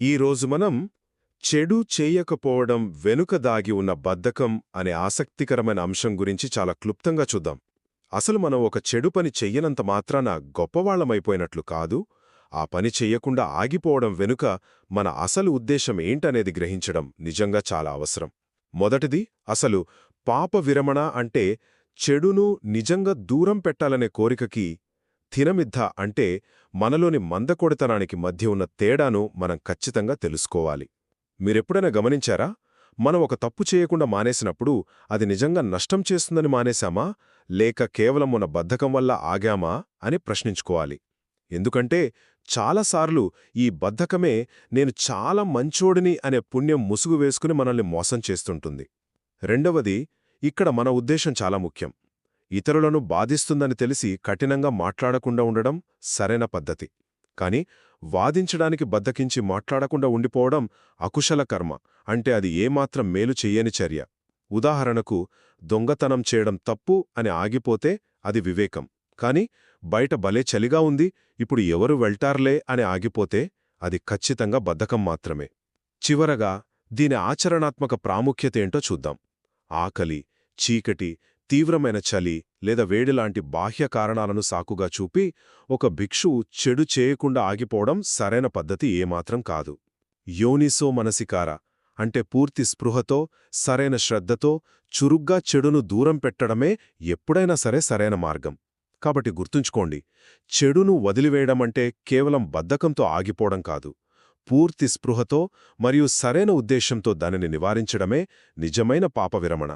ఈరోజు మనం చెడు చేయకపోవడం వెనుక దాగి ఉన్న బద్ధకం అనే ఆసక్తికరమైన అంశం గురించి చాలా క్లుప్తంగా చూద్దాం. అసలు మనం ఒక చెడు పని చెయ్యనంత మాత్రాన గొప్పవాళ్లమైపోయినట్లు కాదు, ఆ పని చెయ్యకుండా ఆగిపోవడం వెనుక మన అసలు ఉద్దేశం ఏంటనేది గ్రహించడం నిజంగా చాలా అవసరం. మొదటిది, అసలు పాప విరమణ అంటే చెడును నిజంగా దూరం పెట్టాలనే కోరికకి, థినమిద్ధ అంటే మనలోని మందకొడితనానికి మధ్య ఉన్న తేడాను మనం ఖచ్చితంగా తెలుసుకోవాలి. మీరెప్పుడైనా గమనించారా? మనం ఒక తప్పు చేయకుండా మానేసినప్పుడు అది నిజంగా నష్టం చేస్తుందని మానేశామా, లేక కేవలం మన బద్ధకం వల్ల ఆగామా అని ప్రశ్నించుకోవాలి. ఎందుకంటే చాలాసార్లు ఈ బద్ధకమే నేను చాలా మంచోడిని అనే పుణ్యం ముసుగు వేసుకుని మనల్ని మోసం చేస్తుంటుంది. రెండవది, ఇక్కడ మన ఉద్దేశం చాలా ముఖ్యం. ఇతరులను బాధిస్తుందని తెలిసి కఠినంగా మాట్లాడకుండా ఉండడం సరైన పద్ధతి. కాని వాదించడానికి బద్ధకించి మాట్లాడకుండా ఉండిపోవడం అకుశల కర్మ, అంటే అది ఏమాత్రం మేలు చెయ్యని చర్య. ఉదాహరణకు, దొంగతనం చేయడం తప్పు అని ఆగిపోతే అది వివేకం. కాని బయట భలే చలిగా ఉంది, ఇప్పుడు ఎవరు వెళ్తారులే అని ఆగిపోతే అది ఖచ్చితంగా బద్ధకం మాత్రమే. చివరగా దీని ఆచరణాత్మక ప్రాముఖ్యతేంటో చూద్దాం. ఆకలి, చీకటి, తీవ్రమైన చలి లేదా వేడిలాంటి బాహ్య కారణాలను సాకుగా చూపి ఒక భిక్షువు చెడు చేయకుండా ఆగిపోవడం సరైన పద్ధతి ఏమాత్రం కాదు. యోనిసో మనసికార అంటే పూర్తి స్పృహతో, సరైన శ్రద్ధతో చురుగ్గా చెడును దూరం పెట్టడమే ఎప్పుడైనా సరైన మార్గం. కాబట్టి గుర్తుంచుకోండి, చెడును వదిలివేయడమంటే కేవలం బద్ధకంతో ఆగిపోవడం కాదు. పూర్తి స్పృహతో మరియు సరైన ఉద్దేశంతో దానిని నివారించడమే నిజమైన పాప విరమణ.